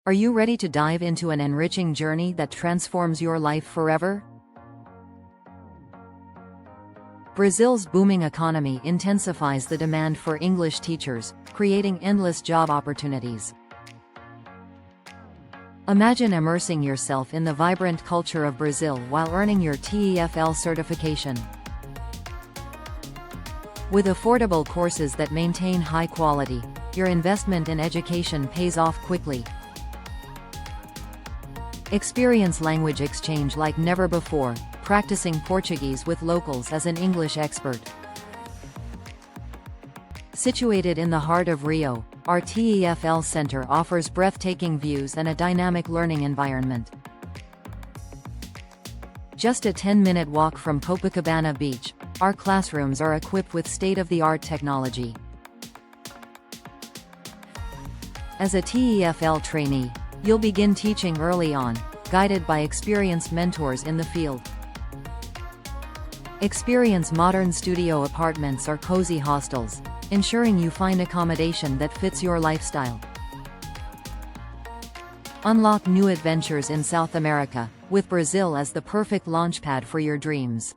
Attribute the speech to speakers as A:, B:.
A: Are you ready to dive into an enriching journey that transforms your life forever? Brazil's booming economy intensifies the demand for English teachers, creating endless job opportunities. Imagine immersing yourself in the vibrant culture of Brazil while earning your TEFL certification. With affordable courses that maintain high quality, your investment in education pays off quickly. Experience language exchange like never before, practicing Portuguese with locals as an English expert. Situated in the heart of Rio, our TEFL Center offers breathtaking views and a dynamic learning environment. Just a 10-minute walk from Copacabana Beach, our classrooms are equipped with state-of-the-art technology. As a TEFL trainee, you'll begin teaching early on, guided by experienced mentors in the field. Experience modern studio apartments or cozy hostels, ensuring you find accommodation that fits your lifestyle. Unlock new adventures in South America, with Brazil as the perfect launchpad for your dreams.